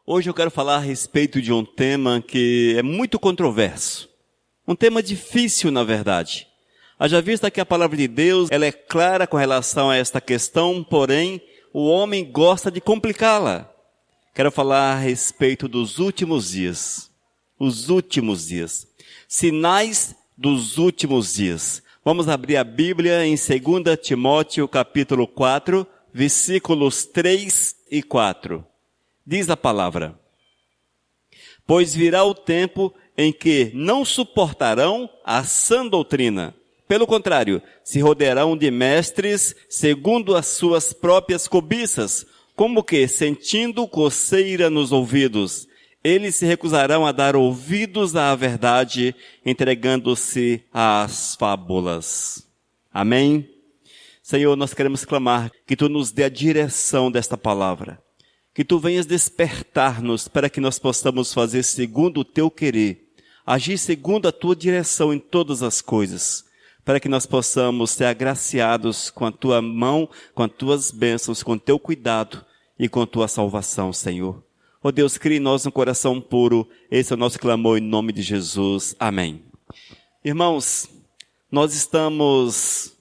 Hoje eu quero falar a respeito de um tema que é muito controverso. Um tema difícil, na verdade. Haja vista que a palavra de Deus, ela é clara com relação a esta questão, porém, o homem gosta de complicá-la. Quero falar a respeito dos últimos dias. Os últimos dias. Sinais dos últimos dias. Vamos abrir a Bíblia em 2 Timóteo, capítulo 4, versículos 3 e 4. Diz a palavra: pois virá o tempo em que não suportarão a sã doutrina. Pelo contrário, se rodearão de mestres segundo as suas próprias cobiças, como que sentindo coceira nos ouvidos. Eles se recusarão a dar ouvidos à verdade, entregando-se às fábulas. Amém? Senhor, nós queremos clamar que Tu nos dê a direção desta palavra. Que Tu venhas despertar-nos para que nós possamos fazer segundo o Teu querer. Agir segundo a Tua direção em todas as coisas. Para que nós possamos ser agraciados com a Tua mão, com as Tuas bênçãos, com o Teu cuidado e com a Tua salvação, Senhor. Ó Deus, crie em nós um coração puro. Esse é o nosso clamor em nome de Jesus. Amém. Irmãos, nós estamos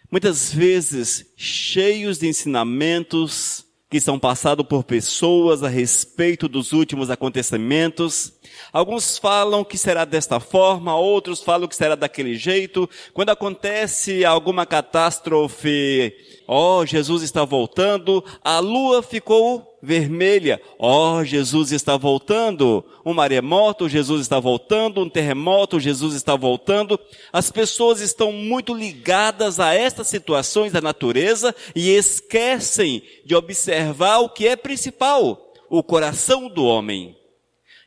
muitas vezes cheios de ensinamentos que são passados por pessoas a respeito dos últimos acontecimentos. Alguns falam que será desta forma, outros falam que será daquele jeito. Quando acontece alguma catástrofe, Jesus está voltando, a lua ficou vermelha, Jesus está voltando, um maremoto, Jesus está voltando, um terremoto, Jesus está voltando. As pessoas estão muito ligadas a estas situações da natureza e esquecem de observar o que é principal, o coração do homem.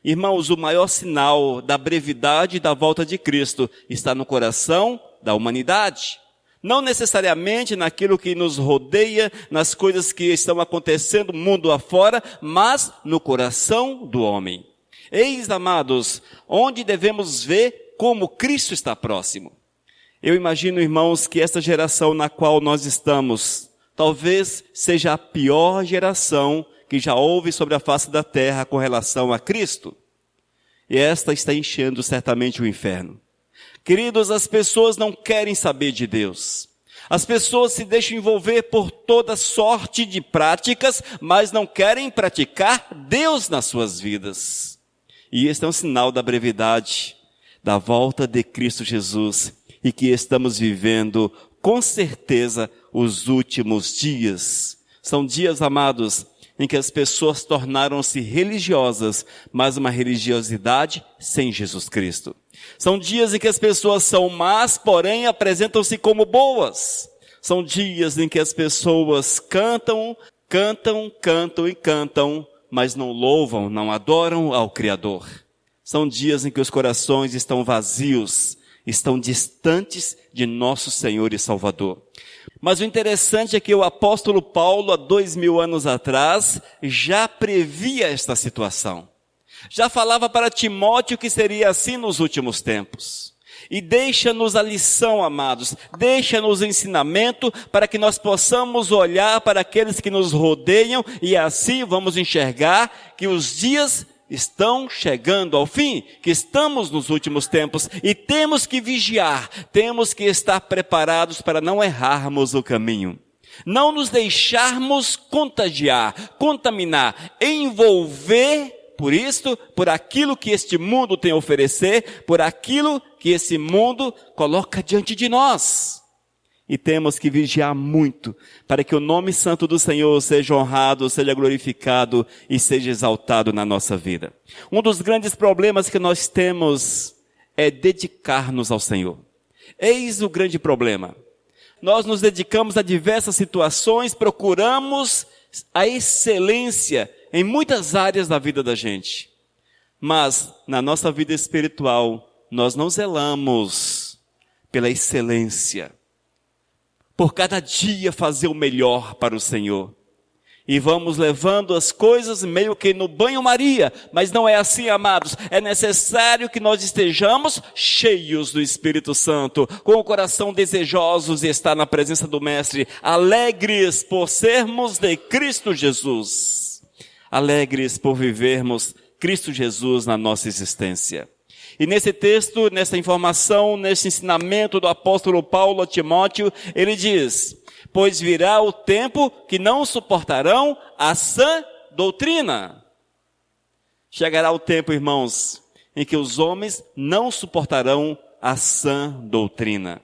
Irmãos, o maior sinal da brevidade da volta de Cristo está no coração da humanidade. Não necessariamente naquilo que nos rodeia, nas coisas que estão acontecendo mundo afora, mas no coração do homem. Eis, amados, onde devemos ver como Cristo está próximo. Eu imagino, irmãos, que esta geração na qual nós estamos, talvez seja a pior geração que já houve sobre a face da terra com relação a Cristo. E esta está enchendo certamente o inferno. Queridos, as pessoas não querem saber de Deus. As pessoas se deixam envolver por toda sorte de práticas, mas não querem praticar Deus nas suas vidas. E este é um sinal da brevidade, da volta de Cristo Jesus, e que estamos vivendo, com certeza, os últimos dias. São dias, amados, em que as pessoas tornaram-se religiosas, mas uma religiosidade sem Jesus Cristo. São dias em que as pessoas são más, porém apresentam-se como boas. São dias em que as pessoas cantam, mas não louvam, não adoram ao Criador. São dias em que os corações estão vazios, estão distantes de nosso Senhor e Salvador. Mas o interessante é que o apóstolo Paulo, há 2000 anos atrás, já previa esta situação. Já falava para Timóteo que seria assim nos últimos tempos. E deixa-nos a lição, amados, deixa-nos o ensinamento para que nós possamos olhar para aqueles que nos rodeiam e assim vamos enxergar que os dias estão chegando ao fim, que estamos nos últimos tempos e temos que vigiar, temos que estar preparados para não errarmos o caminho. Não nos deixarmos contagiar, contaminar, envolver por aquilo que este mundo tem a oferecer, por aquilo que esse mundo coloca diante de nós. E temos que vigiar muito, para que o nome santo do Senhor seja honrado, seja glorificado e seja exaltado na nossa vida. Um dos grandes problemas que nós temos é dedicar-nos ao Senhor. Eis o grande problema. Nós nos dedicamos a diversas situações, procuramos a excelência em muitas áreas da vida da gente. Mas na nossa vida espiritual, nós não zelamos pela excelência. Por cada dia fazer o melhor para o Senhor. E vamos levando as coisas meio que no banho-maria. Mas não é assim, amados. É necessário que nós estejamos cheios do Espírito Santo, com o coração desejosos de estar na presença do Mestre, alegres por sermos de Cristo Jesus. alegres por vivermos Cristo Jesus na nossa existência. E nesse texto, nessa informação, nesse ensinamento do apóstolo Paulo a Timóteo, ele diz: pois virá o tempo que não suportarão a sã doutrina. Chegará o tempo, irmãos, em que os homens não suportarão a sã doutrina.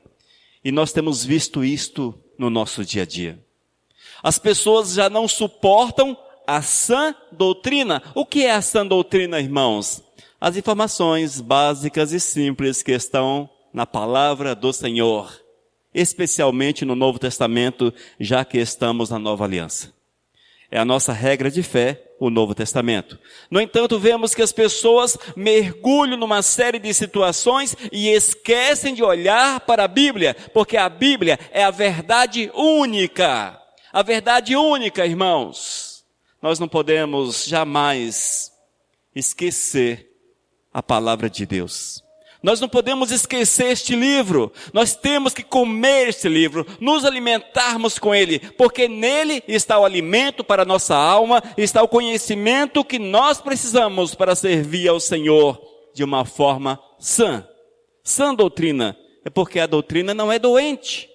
E nós temos visto isto no nosso dia a dia. As pessoas já não suportam a sã doutrina. O que é a sã doutrina, irmãos? As informações básicas e simples que estão na palavra do Senhor, especialmente no Novo Testamento, já que estamos na Nova Aliança. É a nossa regra de fé, o Novo Testamento. No entanto, vemos que as pessoas mergulham numa série de situações e esquecem de olhar para a Bíblia, porque a Bíblia é a verdade única. A verdade única, irmãos. Nós não podemos jamais esquecer a palavra de Deus. Nós não podemos esquecer este livro. Nós temos que comer este livro, nos alimentarmos com ele, porque nele está o alimento para a nossa alma, está o conhecimento que nós precisamos para servir ao Senhor de uma forma sã. Sã doutrina é porque a doutrina não é doente.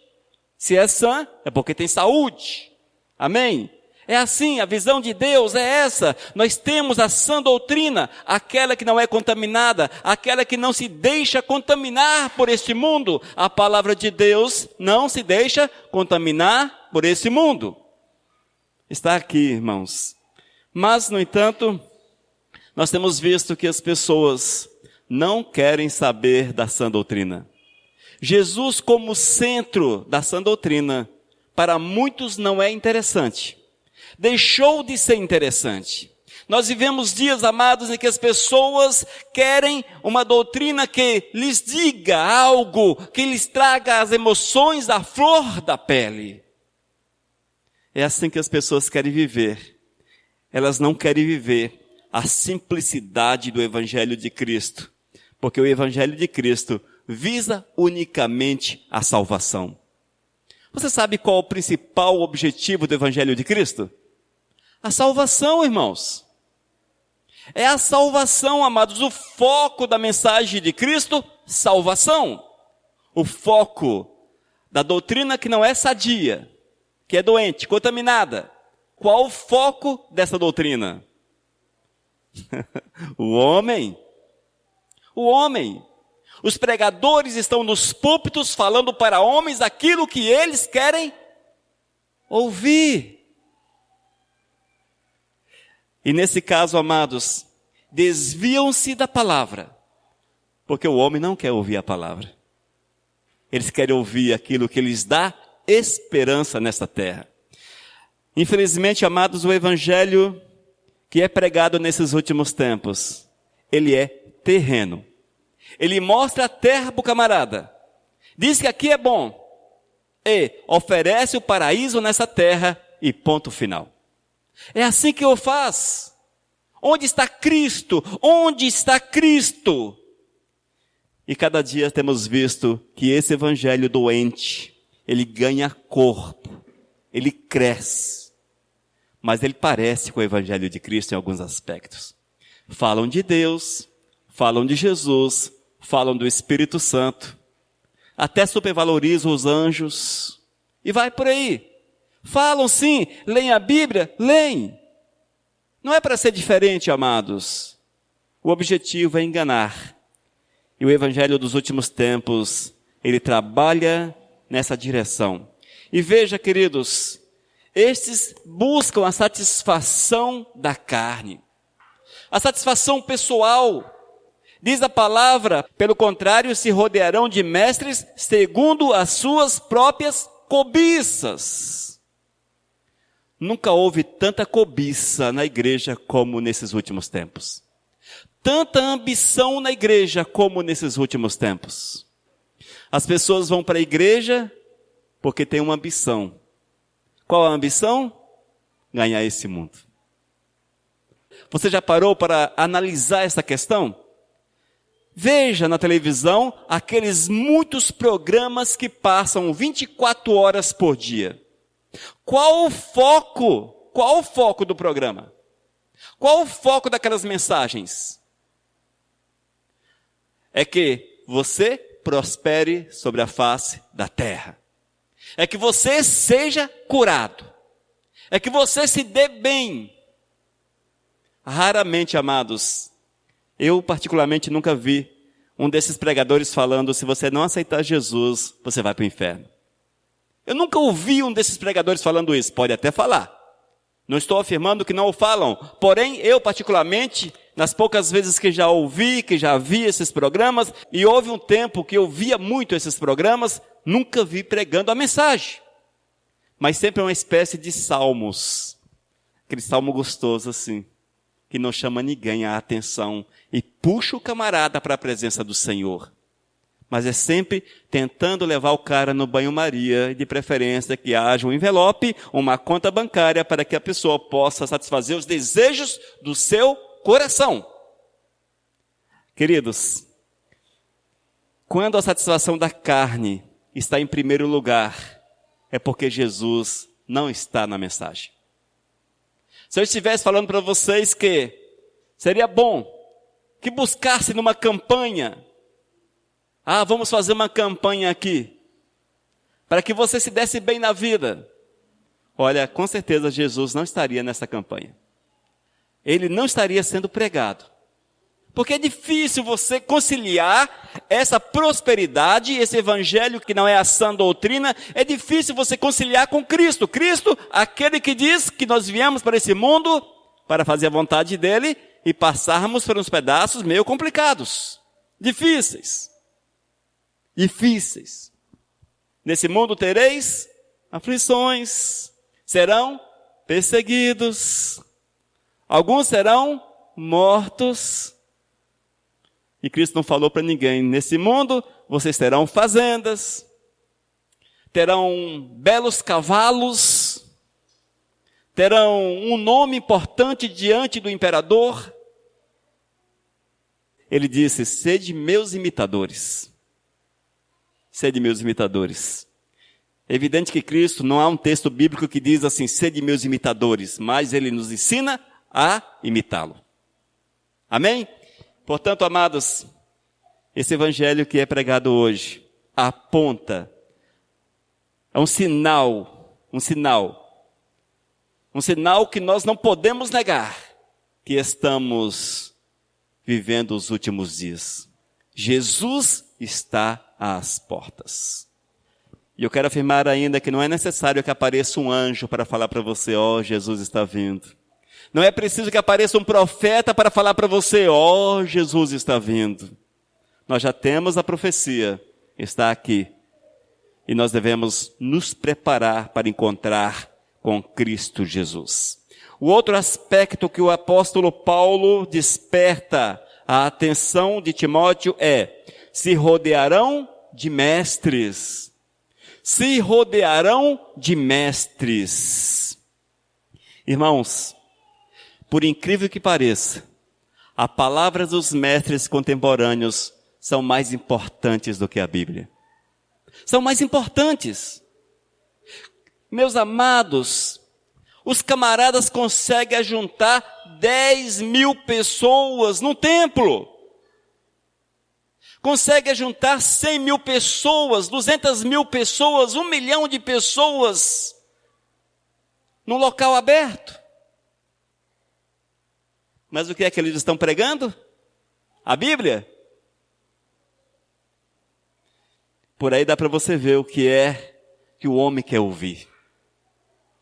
Se é sã, é porque tem saúde. Amém? É assim, a visão de Deus é essa. Nós temos a sã doutrina, aquela que não é contaminada, aquela que não se deixa contaminar por este mundo. A palavra de Deus não se deixa contaminar por esse mundo. Está aqui, irmãos. Mas, no entanto, nós temos visto que as pessoas não querem saber da sã doutrina. Jesus como centro da sã doutrina, para muitos não é interessante. Deixou de ser interessante. Nós vivemos dias, amados, em que as pessoas querem uma doutrina que lhes diga algo, que lhes traga as emoções à flor da pele. É assim que as pessoas querem viver. Elas não querem viver a simplicidade do Evangelho de Cristo, porque o Evangelho de Cristo visa unicamente a salvação. Você sabe qual é o principal objetivo do Evangelho de Cristo? A salvação, irmãos. É a salvação, amados. O foco da mensagem de Cristo, salvação. O foco da doutrina que não é sadia, que é doente, contaminada. Qual o foco dessa doutrina? O homem. O homem. Os pregadores estão nos púlpitos falando para homens aquilo que eles querem ouvir. E nesse caso, amados, desviam-se da palavra, porque o homem não quer ouvir a palavra. Eles querem ouvir aquilo que lhes dá esperança nesta terra. Infelizmente, amados, o evangelho que é pregado nesses últimos tempos, ele é terreno. Ele mostra a terra para o camarada. Diz que aqui é bom. E oferece o paraíso nessa terra e ponto final. É assim que eu faço. Onde está Cristo? Onde está Cristo? E cada dia temos visto que esse evangelho doente, ele ganha corpo, ele cresce. Mas ele parece com o evangelho de Cristo em alguns aspectos. Falam de Deus, falam de Jesus, falam do Espírito Santo, até supervalorizam os anjos, e vai por aí. Falam sim, leem a Bíblia, leem. Não é para ser diferente, amados. O objetivo é enganar. E o evangelho dos últimos tempos, ele trabalha nessa direção. E veja, queridos, estes buscam a satisfação da carne, a satisfação pessoal. Diz a palavra, pelo contrário, se rodearão de mestres segundo as suas próprias cobiças. Nunca houve tanta cobiça na igreja como nesses últimos tempos. Tanta ambição na igreja como nesses últimos tempos. As pessoas vão para a igreja porque têm uma ambição. Qual a ambição? Ganhar esse mundo. Você já parou para analisar essa questão? Veja na televisão aqueles muitos programas que passam 24 horas por dia. Qual o foco? Qual o foco do programa? Qual o foco daquelas mensagens? É que você prospere sobre a face da terra. É que você seja curado. É que você se dê bem. Raramente, amados, eu particularmente nunca vi um desses pregadores falando: se você não aceitar Jesus, você vai para o inferno. Eu nunca ouvi um desses pregadores falando isso. Pode até falar. Não estou afirmando que não o falam. Porém, eu particularmente, nas poucas vezes que já ouvi, que já vi esses programas, e houve um tempo que eu via muito esses programas, nunca vi pregando a mensagem. Mas sempre é uma espécie de salmos. Aquele salmo gostoso assim, que não chama ninguém a atenção e puxa o camarada para a presença do Senhor. Mas é sempre tentando levar o cara no banho-maria, e de preferência que haja um envelope, uma conta bancária, para que a pessoa possa satisfazer os desejos do seu coração. Queridos, quando a satisfação da carne está em primeiro lugar, é porque Jesus não está na mensagem. Se eu estivesse falando para vocês que seria bom que buscasse numa campanha, vamos fazer uma campanha aqui, para que você se desse bem na vida. Olha, com certeza Jesus não estaria nessa campanha. Ele não estaria sendo pregado. Porque é difícil você conciliar essa prosperidade, esse evangelho que não é a sã doutrina, é difícil você conciliar com Cristo. Cristo, aquele que diz que nós viemos para esse mundo para fazer a vontade dele e passarmos por uns pedaços meio complicados, difíceis. Nesse mundo tereis aflições, serão perseguidos, alguns serão mortos. E Cristo não falou para ninguém: nesse mundo vocês terão fazendas, terão belos cavalos, terão um nome importante diante do imperador. Ele disse: sede meus imitadores. Sede meus imitadores. É evidente que Cristo, não há um texto bíblico que diz assim: sede meus imitadores, mas ele nos ensina a imitá-lo. Amém? Portanto, amados, esse evangelho que é pregado hoje aponta, é um sinal que nós não podemos negar, que estamos vivendo os últimos dias. Jesus está às portas. E eu quero afirmar ainda que não é necessário que apareça um anjo para falar para você: Jesus está vindo. Não é preciso que apareça um profeta para falar para você: Jesus está vindo. Nós já temos a profecia, está aqui. E nós devemos nos preparar para encontrar com Cristo Jesus. O outro aspecto que o apóstolo Paulo desperta a atenção de Timóteo é: se rodearão de mestres. Se rodearão de mestres. Irmãos, por incrível que pareça, a palavra dos mestres contemporâneos são mais importantes do que a Bíblia. São mais importantes. Meus amados, os camaradas conseguem ajuntar 10.000 pessoas no templo. Conseguem juntar 100.000 pessoas, 200.000 pessoas, 1 milhão de pessoas num local aberto. Mas o que é que eles estão pregando? A Bíblia? Por aí dá para você ver o que é que o homem quer ouvir.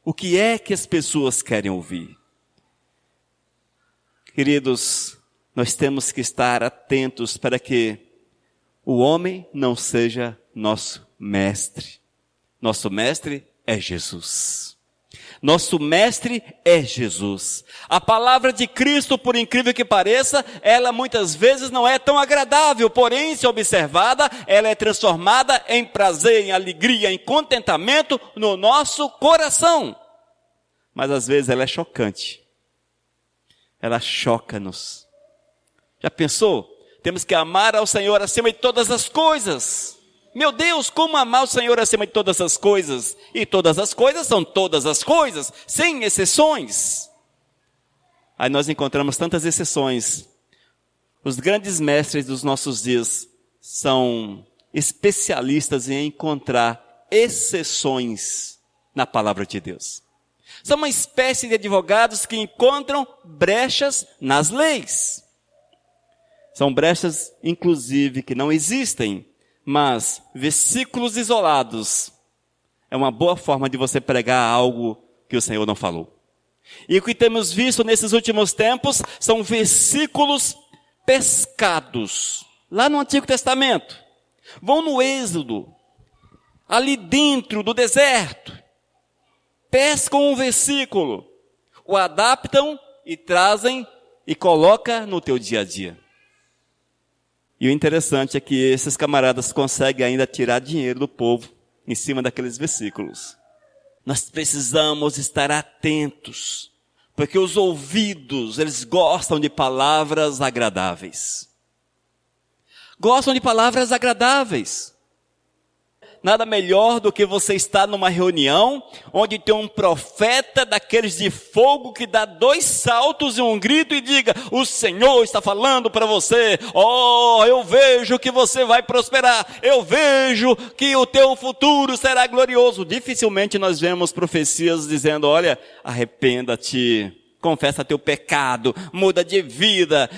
O que é que as pessoas querem ouvir. Queridos, nós temos que estar atentos para que o homem não seja nosso mestre. Nosso mestre é Jesus. Nosso mestre é Jesus. A palavra de Cristo, por incrível que pareça, ela muitas vezes não é tão agradável, porém, se observada, ela é transformada em prazer, em alegria, em contentamento no nosso coração. Mas às vezes ela é chocante. Ela choca-nos. Já pensou? Temos que amar ao Senhor acima de todas as coisas. Meu Deus, como amar o Senhor acima de todas as coisas? E todas as coisas são todas as coisas, sem exceções. aí nós encontramos tantas exceções. Os grandes mestres dos nossos dias são especialistas em encontrar exceções na palavra de Deus. São uma espécie de advogados que encontram brechas nas leis. São brechas, inclusive, que não existem, mas versículos isolados é uma boa forma de você pregar algo que o Senhor não falou. E o que temos visto nesses últimos tempos são versículos pescados, lá no Antigo Testamento. Vão no Êxodo, ali dentro do deserto, pescam um versículo, o adaptam e trazem e colocam no teu dia a dia. E o interessante é que esses camaradas conseguem ainda tirar dinheiro do povo em cima daqueles versículos. Nós precisamos estar atentos, porque os ouvidos, eles gostam de palavras agradáveis. Gostam de palavras agradáveis. Nada melhor do que você estar numa reunião onde tem um profeta daqueles de fogo que dá 2 saltos e um grito e diga: o Senhor está falando para você, eu vejo que você vai prosperar, eu vejo que o teu futuro será glorioso. Dificilmente nós vemos profecias dizendo: olha, arrependa-te, confessa teu pecado, muda de vida,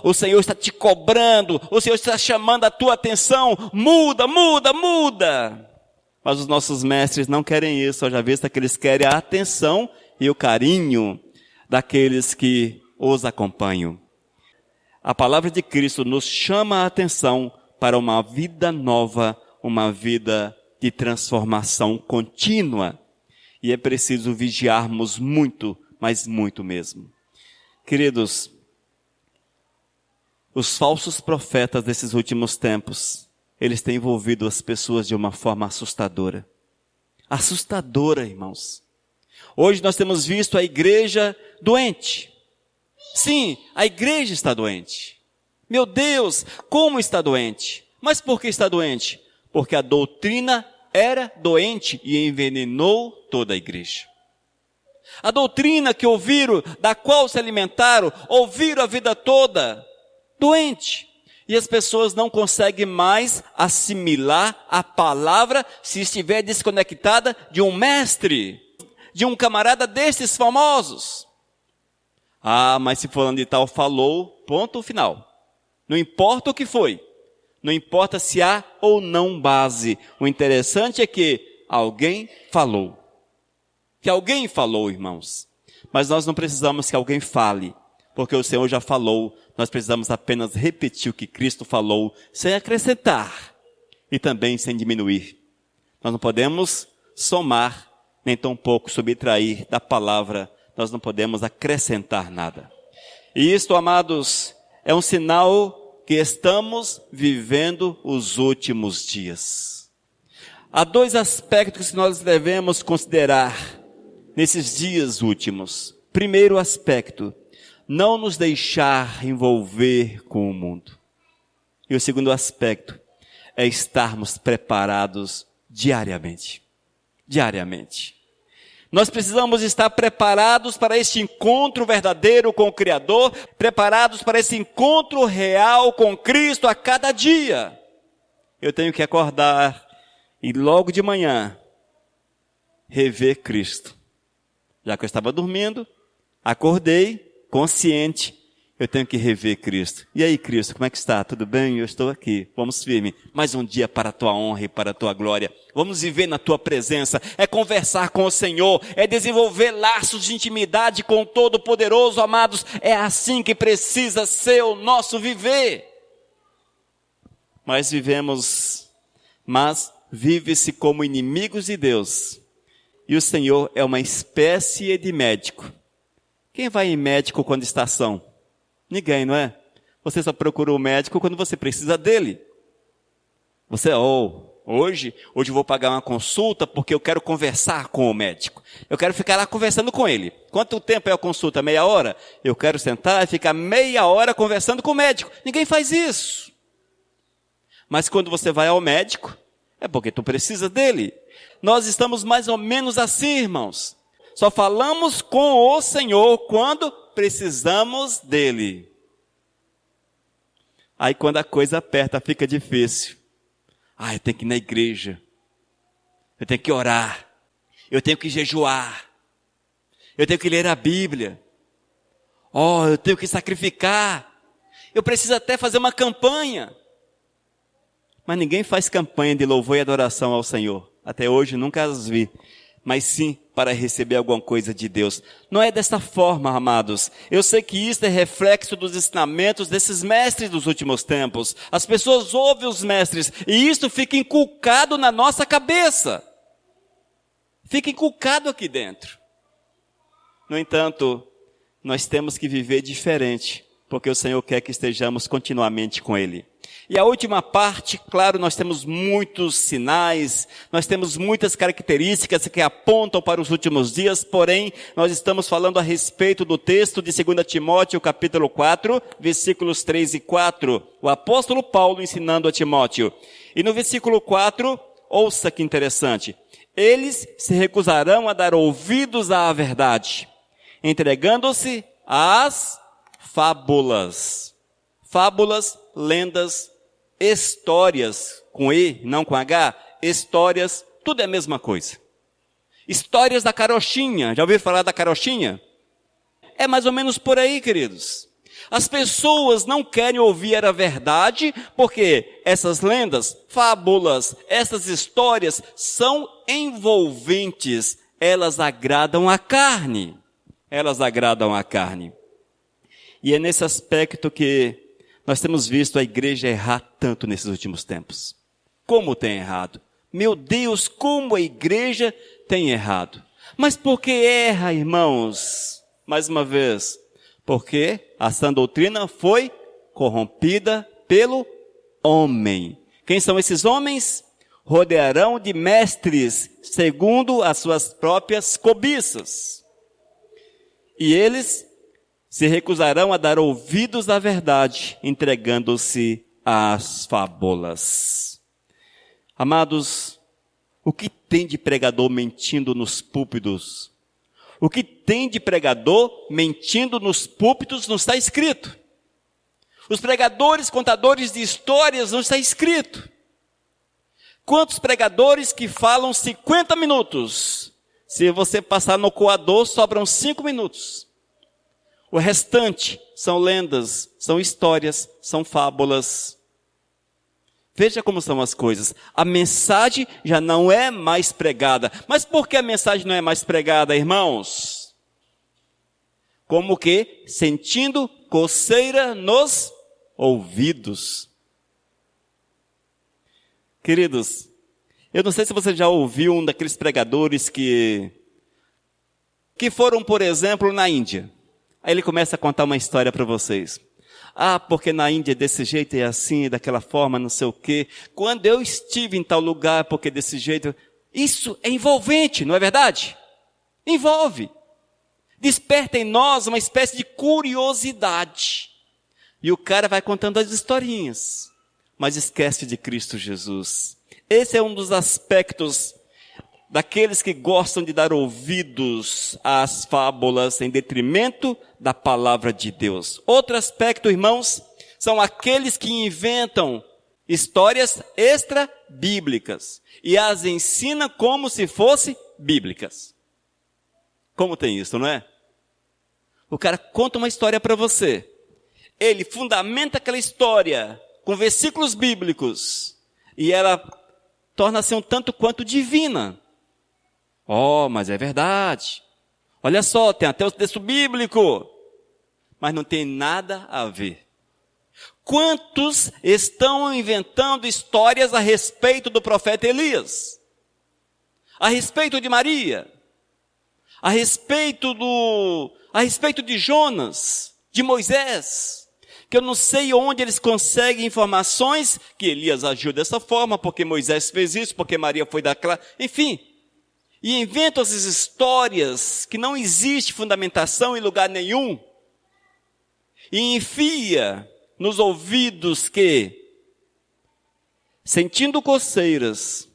o Senhor está te cobrando, o Senhor está chamando a tua atenção, muda. Mas os nossos mestres não querem isso, já visto que eles querem a atenção e o carinho daqueles que os acompanham. A palavra de Cristo nos chama a atenção para uma vida nova, uma vida de transformação contínua. E é preciso vigiarmos muito, mas muito mesmo. Queridos, os falsos profetas desses últimos tempos, eles têm envolvido as pessoas de uma forma assustadora. Assustadora, irmãos. Hoje nós temos visto a igreja doente. Sim, a igreja está doente. Meu Deus, como está doente? Mas por que está doente? Porque a doutrina era doente e envenenou toda a igreja. A doutrina que ouviram, da qual se alimentaram, ouviram a vida toda, doente. E as pessoas não conseguem mais assimilar a palavra se estiver desconectada de um mestre, de um camarada desses famosos. Mas se fulano de tal falou, ponto final. Não importa o que foi, não importa se há ou não base. O interessante é que alguém falou. Que alguém falou, irmãos. Mas nós não precisamos que alguém fale, porque o Senhor já falou. Nós precisamos apenas repetir o que Cristo falou, sem acrescentar e também sem diminuir. Nós não podemos somar, nem tampouco subtrair da palavra. Nós não podemos acrescentar nada. E isto, amados, é um sinal que estamos vivendo os últimos dias. Há 2 aspectos que nós devemos considerar nesses dias últimos. Primeiro aspecto, não nos deixar envolver com o mundo. E o segundo aspecto é estarmos preparados diariamente. Diariamente. Nós precisamos estar preparados para este encontro verdadeiro com o Criador, preparados para esse encontro real com Cristo a cada dia. Eu tenho que acordar e logo de manhã rever Cristo. Já que eu estava dormindo, acordei, consciente, eu tenho que rever Cristo. E aí, Cristo, como é que está? Tudo bem? Eu estou aqui. Vamos firme. Mais um dia para a tua honra e para a tua glória. Vamos viver na tua presença. É conversar com o Senhor. É desenvolver laços de intimidade com o Todo-Poderoso, amados. É assim que precisa ser o nosso viver. Mas vive-se como inimigos de Deus. E o Senhor é uma espécie de médico. Quem vai em médico quando está são? Ninguém, não é? Você só procura o médico quando você precisa dele. Você, hoje eu vou pagar uma consulta porque eu quero conversar com o médico. Eu quero ficar lá conversando com ele. Quanto tempo é a consulta? Meia hora? Eu quero sentar e ficar meia hora conversando com o médico. Ninguém faz isso. Mas quando você vai ao médico, é porque tu precisa dele. Nós estamos mais ou menos assim, irmãos. Só falamos com o Senhor quando precisamos dele. Aí quando a coisa aperta, fica difícil. Eu tenho que ir na igreja. Eu tenho que orar. Eu tenho que jejuar. Eu tenho que ler a Bíblia. Eu tenho que sacrificar. Eu preciso até fazer uma campanha. Mas ninguém faz campanha de louvor e adoração ao Senhor. Até hoje nunca as vi. Mas sim para receber alguma coisa de Deus. Não é dessa forma, amados. Eu sei que isso é reflexo dos ensinamentos desses mestres dos últimos tempos. As pessoas ouvem os mestres e isso fica inculcado na nossa cabeça. Fica inculcado aqui dentro. No entanto, nós temos que viver diferente, porque o Senhor quer que estejamos continuamente com Ele. E a última parte, claro, nós temos muitos sinais, nós temos muitas características que apontam para os últimos dias, porém, nós estamos falando a respeito do texto de 2 Timóteo, capítulo 4, versículos 3 e 4. O apóstolo Paulo ensinando a Timóteo. E no versículo 4, ouça que interessante. Eles se recusarão a dar ouvidos à verdade, entregando-se às fábulas. Fábulas, lendas, histórias, com E, não com H, histórias, tudo é a mesma coisa. Histórias da carochinha, já ouviram falar da carochinha? É mais ou menos por aí, queridos. As pessoas não querem ouvir a verdade, porque essas lendas, fábulas, essas histórias são envolventes, elas agradam a carne. Elas agradam a carne. E é nesse aspecto que nós temos visto a igreja errar tanto nesses últimos tempos. Como tem errado? Meu Deus, como a igreja tem errado. Mas por que erra, irmãos? Mais uma vez, porque a sã doutrina foi corrompida pelo homem. Quem são esses homens? Rodearão de mestres, segundo as suas próprias cobiças. E eles se recusarão a dar ouvidos à verdade, entregando-se às fábulas. Amados, o que tem de pregador mentindo nos púlpitos? O que tem de pregador mentindo nos púlpitos não está escrito. Os pregadores, contadores de histórias, não está escrito. Quantos pregadores que falam 50 minutos? Se você passar no coador, sobram 5 minutos. O restante são lendas, são histórias, são fábulas. Veja como são as coisas. A mensagem já não é mais pregada. Mas por que a mensagem não é mais pregada, irmãos? Como que? Sentindo coceira nos ouvidos. Queridos, eu não sei se você já ouviu um daqueles pregadores que foram, por exemplo, na Índia. Aí ele começa a contar uma história para vocês. Porque na Índia é desse jeito, é assim, daquela forma, não sei o quê. Quando eu estive em tal lugar, porque desse jeito. Isso é envolvente, não é verdade? Envolve. Desperta em nós uma espécie de curiosidade. E o cara vai contando as historinhas, mas esquece de Cristo Jesus. Esse é um dos aspectos daqueles que gostam de dar ouvidos às fábulas em detrimento da palavra de Deus. Outro aspecto, irmãos, são aqueles que inventam histórias extra-bíblicas e as ensinam como se fossem bíblicas. Como tem isso, não é? O cara conta uma história para você. Ele fundamenta aquela história com versículos bíblicos e ela torna-se um tanto quanto divina. Mas é verdade. Olha só, tem até o texto bíblico. Mas não tem nada a ver. Quantos estão inventando histórias a respeito do profeta Elias? A respeito de Maria? A respeito de Jonas? De Moisés? Que eu não sei onde eles conseguem informações que Elias agiu dessa forma, porque Moisés fez isso, porque Maria foi daquela... Enfim... E inventam essas histórias que não existe fundamentação em lugar nenhum. E enfia nos ouvidos que, sentindo coceiras,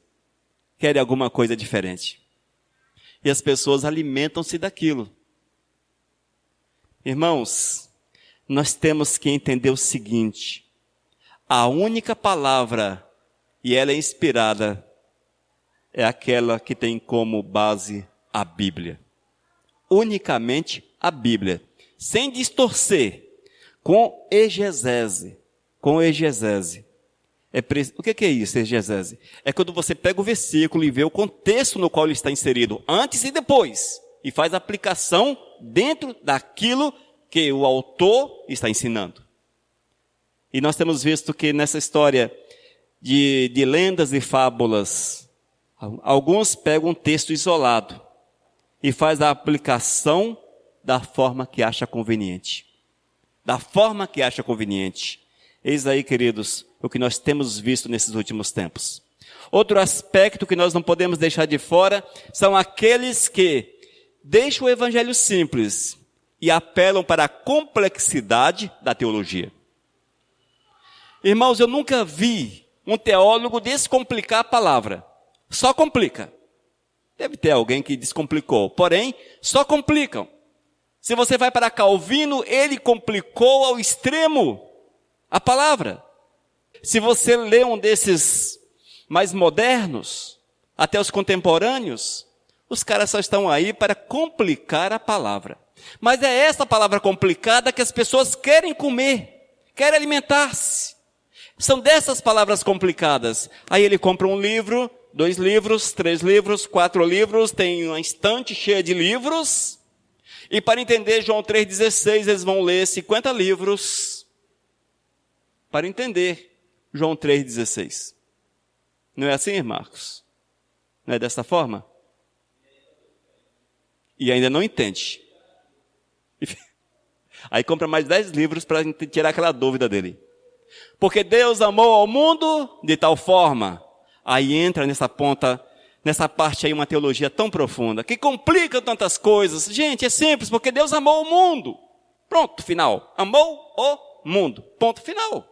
querem alguma coisa diferente. E as pessoas alimentam-se daquilo. Irmãos, nós temos que entender o seguinte: a única palavra, e ela é inspirada, é aquela que tem como base a Bíblia. Unicamente a Bíblia, sem distorcer, com exegese. Com exegese. O que é isso, exegese? É quando você pega o versículo e vê o contexto no qual ele está inserido, antes e depois, e faz a aplicação dentro daquilo que o autor está ensinando. E nós temos visto que nessa história de lendas e fábulas, alguns pegam um texto isolado e faz a aplicação da forma que acha conveniente. Da forma que acha conveniente. Eis aí, queridos, o que nós temos visto nesses últimos tempos. Outro aspecto que nós não podemos deixar de fora são aqueles que deixam o evangelho simples e apelam para a complexidade da teologia. Irmãos, eu nunca vi um teólogo descomplicar a palavra. Só complica. Deve ter alguém que descomplicou, porém, só complicam. Se você vai para Calvino, ele complicou ao extremo a palavra. Se você lê um desses mais modernos, até os contemporâneos, os caras só estão aí para complicar a palavra. Mas é essa palavra complicada que as pessoas querem comer, querem alimentar-se. São dessas palavras complicadas. Aí ele compra um livro, 2 livros, 3 livros, 4 livros, tem uma estante cheia de livros. E para entender João 3,16, eles vão ler 50 livros para entender João 3,16. Não é assim, Marcos? Não é dessa forma? E ainda não entende. Aí compra mais 10 livros para tirar aquela dúvida dele. Porque Deus amou ao mundo de tal forma. Aí entra nessa parte aí uma teologia tão profunda, que complica tantas coisas. Gente, é simples, porque Deus amou o mundo. Pronto, final. Amou o mundo. Ponto final.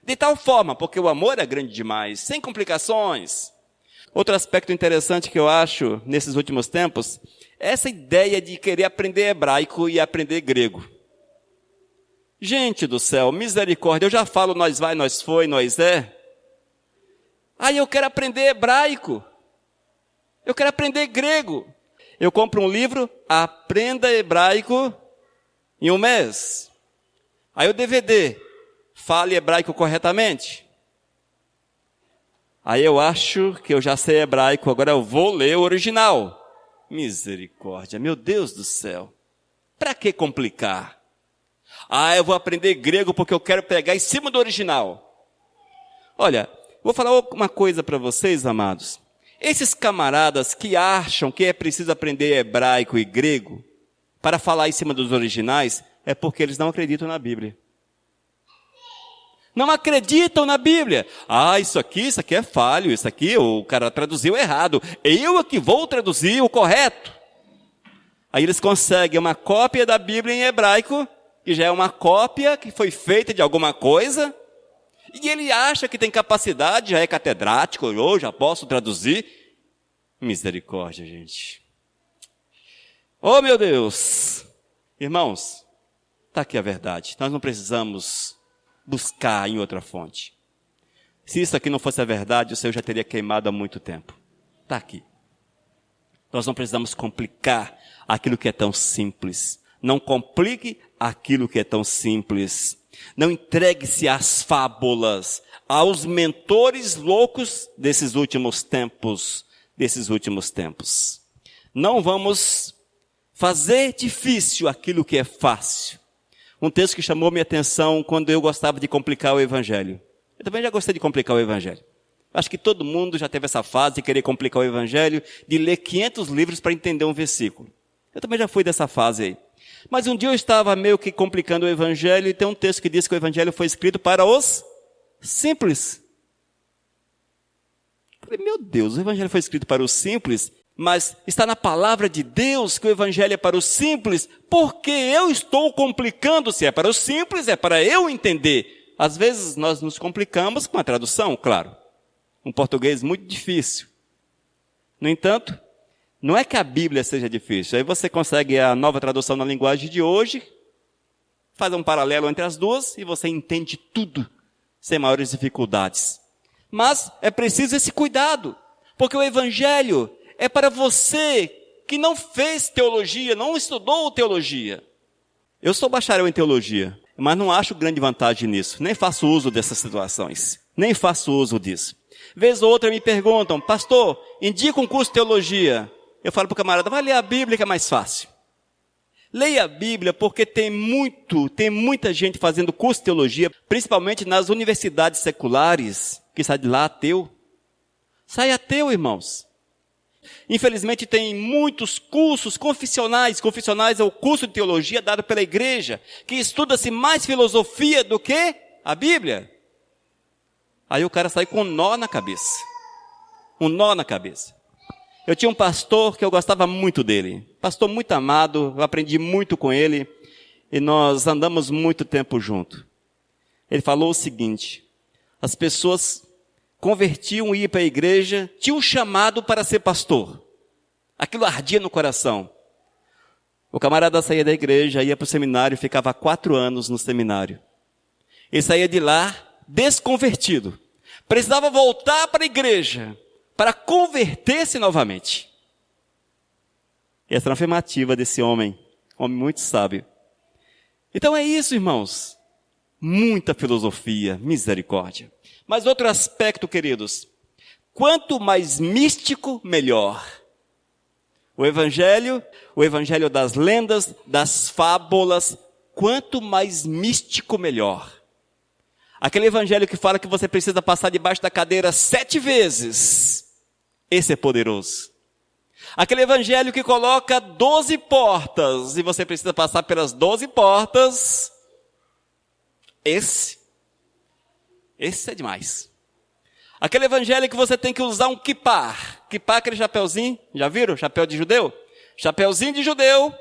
De tal forma, porque o amor é grande demais, sem complicações. Outro aspecto interessante que eu acho nesses últimos tempos, é essa ideia de querer aprender hebraico e aprender grego. Gente do céu, misericórdia, eu já falo nós vai, nós foi, nós é. Aí eu quero aprender hebraico. Eu quero aprender grego. Eu compro um livro, Aprenda Hebraico em um mês. Aí o DVD, fale hebraico corretamente. Aí eu acho que eu já sei hebraico, agora eu vou ler o original. Misericórdia, meu Deus do céu. Para que complicar? Eu vou aprender grego porque eu quero pegar em cima do original. Olha, vou falar uma coisa para vocês, amados. Esses camaradas que acham que é preciso aprender hebraico e grego para falar em cima dos originais, é porque eles não acreditam na Bíblia. Não acreditam na Bíblia. Isso aqui é falho, isso aqui o cara traduziu errado. Eu é que vou traduzir o correto. Aí eles conseguem uma cópia da Bíblia em hebraico, que já é uma cópia que foi feita de alguma coisa, e ele acha que tem capacidade, já é catedrático, eu já posso traduzir. Misericórdia, gente. Oh, meu Deus! Irmãos, está aqui a verdade. Nós não precisamos buscar em outra fonte. Se isso aqui não fosse a verdade, o Senhor já teria queimado há muito tempo. Está aqui. Nós não precisamos complicar aquilo que é tão simples. Não complique aquilo que é tão simples. Não entregue-se às fábulas, aos mentores loucos desses últimos tempos. Não vamos fazer difícil aquilo que é fácil. Um texto que chamou minha atenção quando eu gostava de complicar o Evangelho. Eu também já gostei de complicar o Evangelho. Acho que todo mundo já teve essa fase de querer complicar o Evangelho, de ler 500 livros para entender um versículo. Eu também já fui dessa fase aí. Mas um dia eu estava meio que complicando o Evangelho e tem um texto que diz que o Evangelho foi escrito para os simples. Eu falei, meu Deus, o Evangelho foi escrito para os simples, mas está na palavra de Deus que o Evangelho é para os simples, porque eu estou complicando. Se é para os simples, é para eu entender. Às vezes nós nos complicamos com a tradução, claro. Um português muito difícil. No entanto, não é que a Bíblia seja difícil. Aí você consegue a nova tradução na linguagem de hoje, Faz um paralelo entre as duas e você entende tudo sem maiores dificuldades. Mas é preciso esse cuidado, porque o Evangelho é para você que não fez teologia, não estudou teologia. Eu sou bacharel em teologia, mas não acho grande vantagem nisso. Nem faço uso dessas situações. Nem faço uso disso. Vez ou outra me perguntam, pastor, indica um curso de teologia. Eu falo para o camarada, vai ler a Bíblia que é mais fácil. Leia a Bíblia porque tem muita gente fazendo curso de teologia, principalmente nas universidades seculares, que sai de lá ateu. Sai ateu, irmãos. Infelizmente tem muitos cursos confessionais. Confessionais é o curso de teologia dado pela igreja, que estuda-se mais filosofia do que a Bíblia. Aí o cara sai com um nó na cabeça. Um nó na cabeça. Eu tinha um pastor que eu gostava muito dele. Pastor muito amado, eu aprendi muito com ele. E nós andamos muito tempo junto. Ele falou o seguinte, as pessoas convertiam e iam para a igreja, tinham um chamado para ser pastor. Aquilo ardia no coração. O camarada saía da igreja, ia para o seminário, ficava 4 anos no seminário. Ele saía de lá desconvertido. Precisava voltar para a igreja para converter-se novamente. Essa era a afirmativa desse homem muito sábio. Então é isso, irmãos. Muita filosofia, misericórdia. Mas outro aspecto, queridos, quanto mais místico, melhor. O evangelho das lendas, das fábulas, quanto mais místico, melhor. Aquele evangelho que fala que você precisa passar debaixo da cadeira 7 vezes, esse é poderoso. Aquele evangelho que coloca 12 portas, e você precisa passar pelas 12 portas, esse é demais. Aquele evangelho que você tem que usar um kippah. Kippah é aquele chapeuzinho, já viram? Chapéu de judeu? Chapeuzinho de judeu,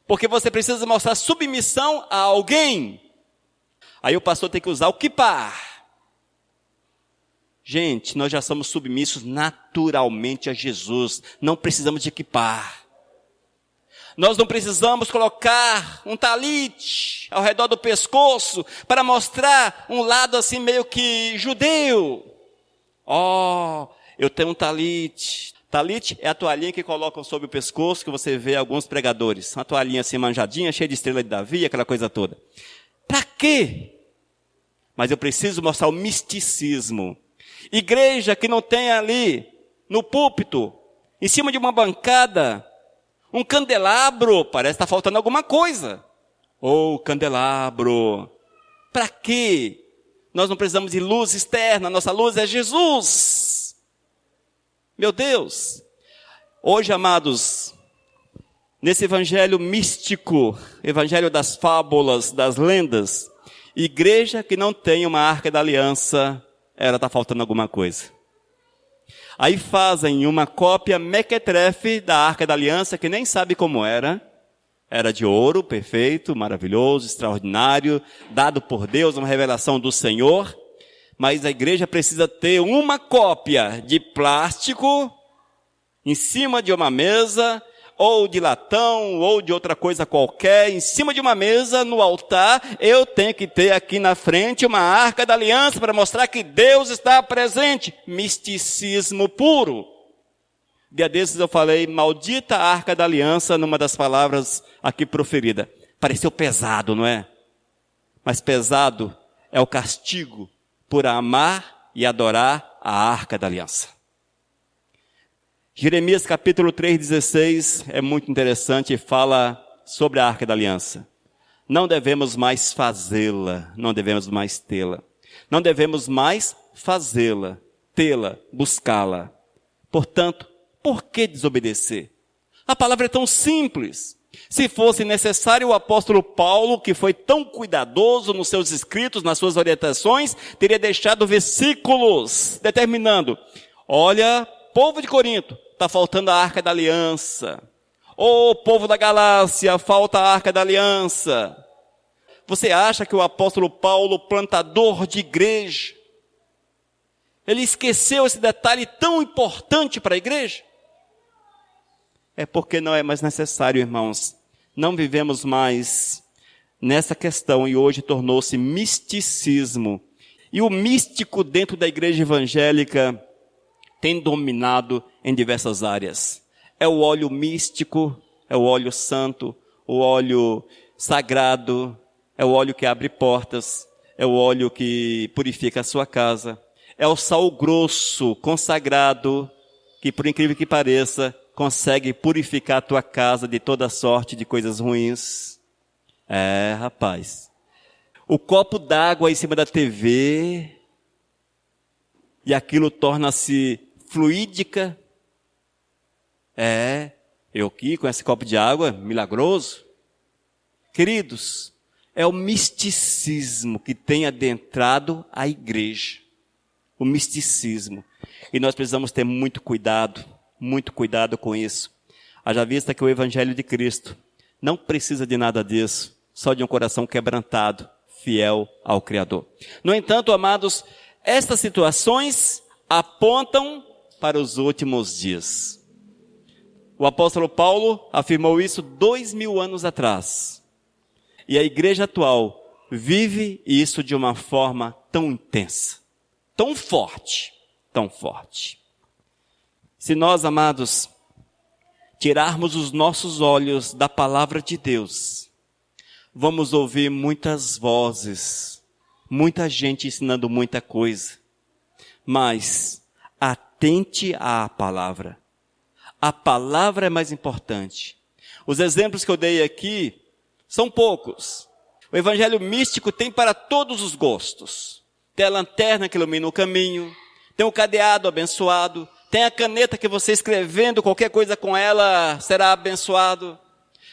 porque você precisa mostrar submissão a alguém. Aí o pastor tem que usar o kippah. Gente, nós já somos submissos naturalmente a Jesus. Não precisamos de kippah. Nós não precisamos colocar um talite ao redor do pescoço para mostrar um lado assim meio que judeu. Eu tenho um talite. Talite é a toalhinha que colocam sobre o pescoço, que você vê alguns pregadores. Uma toalhinha assim manjadinha, cheia de estrela de Davi, aquela coisa toda. Para quê? Mas eu preciso mostrar o misticismo. Igreja que não tem ali, no púlpito, em cima de uma bancada, um candelabro, parece que está faltando alguma coisa. Candelabro. Para quê? Nós não precisamos de luz externa, nossa luz é Jesus. Meu Deus. Hoje, amados, nesse evangelho místico, evangelho das fábulas, das lendas, igreja que não tem uma arca da aliança, ela está faltando alguma coisa. Aí fazem uma cópia mequetrefe da arca da aliança, que nem sabe como era. Era de ouro, perfeito, maravilhoso, extraordinário, dado por Deus, uma revelação do Senhor. Mas a igreja precisa ter uma cópia de plástico, em cima de uma mesa, ou de latão, ou de outra coisa qualquer, em cima de uma mesa, no altar. Eu tenho que ter aqui na frente uma arca da aliança para mostrar que Deus está presente. Misticismo puro. Dia desses eu falei, maldita arca da aliança, numa das palavras aqui proferida. Pareceu pesado, não é? Mas pesado é o castigo por amar e adorar a arca da aliança. Jeremias capítulo 3:16 é muito interessante e fala sobre a arca da aliança. Não devemos mais fazê-la, não devemos mais tê-la. Não devemos mais fazê-la, tê-la, buscá-la. Portanto, por que desobedecer? A palavra é tão simples. Se fosse necessário, o apóstolo Paulo, que foi tão cuidadoso nos seus escritos, nas suas orientações, teria deixado versículos determinando: olha, povo de Corinto, está faltando a arca da aliança. Povo da Galácia, falta a arca da aliança. Você acha que o apóstolo Paulo, plantador de igreja, ele esqueceu esse detalhe tão importante para a igreja? É porque não é mais necessário, irmãos. Não vivemos mais nessa questão e hoje tornou-se misticismo. E o místico dentro da igreja evangélica tem dominado em diversas áreas. É o óleo místico, é o óleo santo, o óleo sagrado, é o óleo que abre portas, é o óleo que purifica a sua casa, é o sal grosso consagrado, que por incrível que pareça, consegue purificar a tua casa de toda sorte de coisas ruins. Rapaz. O copo d'água em cima da TV, e aquilo torna-se fluídica. Eu aqui com esse copo de água, milagroso. Queridos, é o misticismo que tem adentrado a igreja. O misticismo. E nós precisamos ter muito cuidado com isso. Haja vista que o Evangelho de Cristo não precisa de nada disso, só de um coração quebrantado, fiel ao Criador. No entanto, amados, estas situações apontam para os últimos dias. O apóstolo Paulo afirmou isso 2000 anos atrás. E a igreja atual vive isso de uma forma tão intensa, tão forte, tão forte. Se nós, amados, tirarmos os nossos olhos da palavra de Deus, vamos ouvir muitas vozes, muita gente ensinando muita coisa. Mas atente à palavra. A palavra é mais importante. Os exemplos que eu dei aqui são poucos. O evangelho místico tem para todos os gostos. Tem a lanterna que ilumina o caminho, tem o cadeado abençoado, tem a caneta que você escrevendo qualquer coisa com ela será abençoado.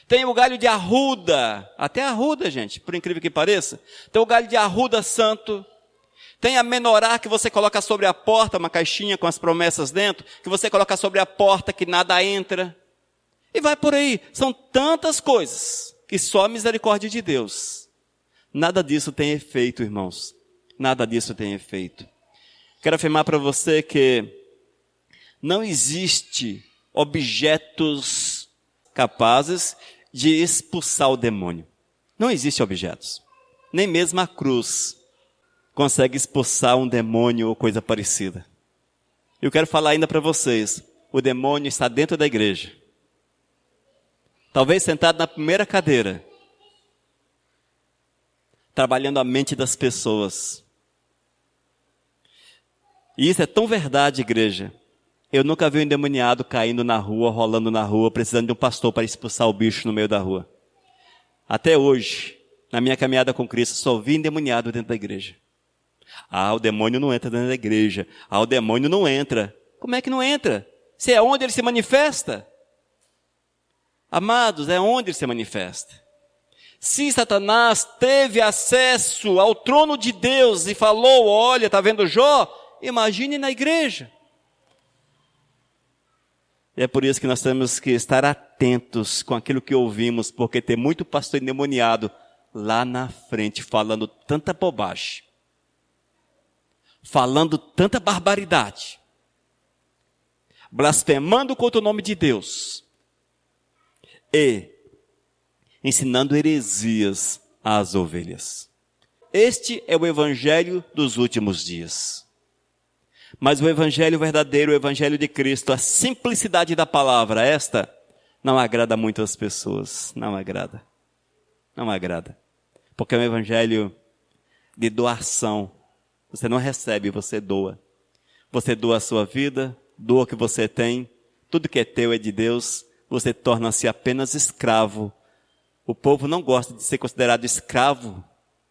Tem o galho de arruda, até arruda, gente, por incrível que pareça. Tem o galho de arruda santo. Tem a menorá que você coloca sobre a porta, uma caixinha com as promessas dentro, que você coloca sobre a porta que nada entra. E vai por aí. São tantas coisas que só a misericórdia de Deus. Nada disso tem efeito, irmãos. Nada disso tem efeito. Quero afirmar para você que não existe objetos capazes de expulsar o demônio. Não existe objetos. Nem mesmo a cruz consegue expulsar um demônio ou coisa parecida. Eu quero falar ainda para vocês, o demônio está dentro da igreja. Talvez sentado na primeira cadeira, trabalhando a mente das pessoas. E isso é tão verdade, igreja. Eu nunca vi um endemoniado caindo na rua, rolando na rua, precisando de um pastor para expulsar o bicho no meio da rua. Até hoje, na minha caminhada com Cristo, só vi endemoniado dentro da igreja. O demônio não entra dentro da igreja. O demônio não entra. Como é que não entra? Se é onde ele se manifesta. Amados, é onde ele se manifesta. Se Satanás teve acesso ao trono de Deus e falou, olha, está vendo Jó? Imagine na igreja. E é por isso que nós temos que estar atentos com aquilo que ouvimos, porque tem muito pastor endemoniado lá na frente falando tanta bobagem, falando tanta barbaridade, blasfemando contra o nome de Deus e ensinando heresias às ovelhas. Este é o evangelho dos últimos dias. Mas o evangelho verdadeiro, o evangelho de Cristo, a simplicidade da palavra, esta não agrada muito às pessoas. Não agrada. Não agrada. Porque é um evangelho de doação. Você não recebe, você doa. Você doa a sua vida, doa o que você tem. Tudo que é teu é de Deus. Você torna-se apenas escravo. O povo não gosta de ser considerado escravo,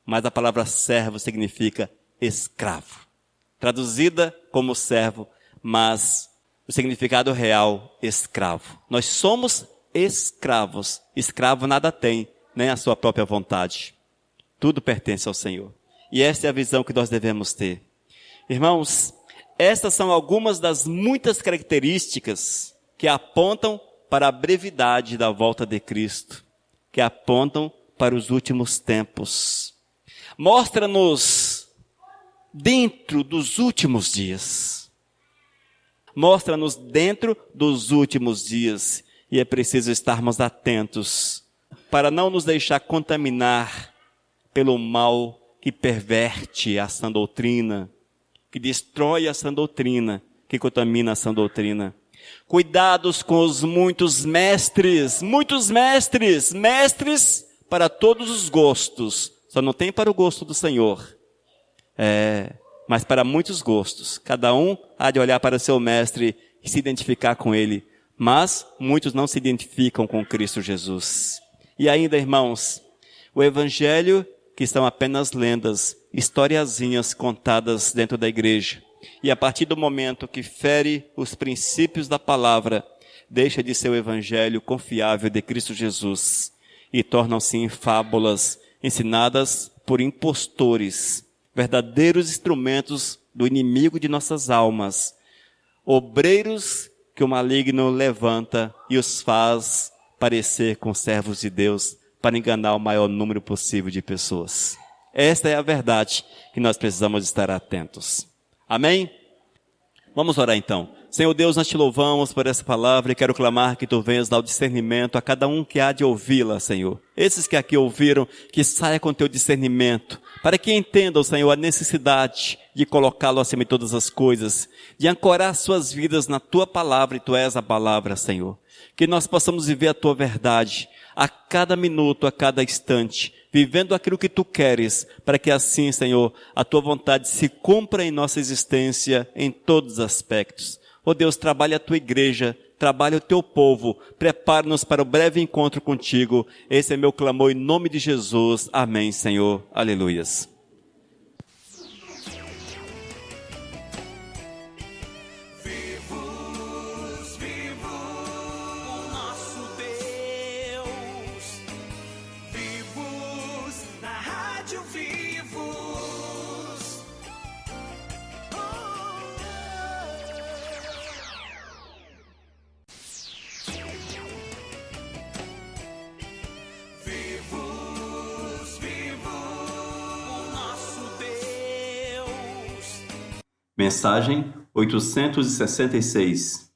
mas a palavra servo significa escravo. Traduzida como servo, mas o significado real, escravo. Nós somos escravos. Escravo nada tem, nem a sua própria vontade. Tudo pertence ao Senhor. E esta é a visão que nós devemos ter. Irmãos, estas são algumas das muitas características que apontam para a brevidade da volta de Cristo, que apontam para os últimos tempos. Mostra-nos dentro dos últimos dias. Mostra-nos dentro dos últimos dias. E é preciso estarmos atentos para não nos deixar contaminar pelo mal que perverte a sã doutrina, que destrói a sã doutrina, que contamina a sã doutrina. Cuidados com os muitos mestres para todos os gostos. Só não tem para o gosto do Senhor. Mas para muitos gostos. Cada um há de olhar para o seu mestre e se identificar com ele. Mas muitos não se identificam com Cristo Jesus. E ainda, irmãos, o evangelho que são apenas lendas, historiazinhas contadas dentro da igreja. E a partir do momento que fere os princípios da palavra, deixa de ser o evangelho confiável de Cristo Jesus e tornam-se em fábulas ensinadas por impostores, verdadeiros instrumentos do inimigo de nossas almas, obreiros que o maligno levanta e os faz parecer com servos de Deus para enganar o maior número possível de pessoas. Esta é a verdade que nós precisamos estar atentos. Amém? Vamos orar então. Senhor Deus, nós te louvamos por essa palavra e quero clamar que tu venhas dar o discernimento a cada um que há de ouvi-la, Senhor. Esses que aqui ouviram, que saia com teu discernimento, para que entendam, Senhor, a necessidade de colocá-lo acima de todas as coisas, de ancorar suas vidas na tua palavra, e tu és a palavra, Senhor. Que nós possamos viver a tua verdade a cada minuto, a cada instante, vivendo aquilo que tu queres, para que assim, Senhor, a tua vontade se cumpra em nossa existência em todos os aspectos. Ó Deus, trabalha a tua igreja, trabalha o teu povo, prepara-nos para o breve encontro contigo. Esse é meu clamor em nome de Jesus. Amém, Senhor. Aleluias. Mensagem 866.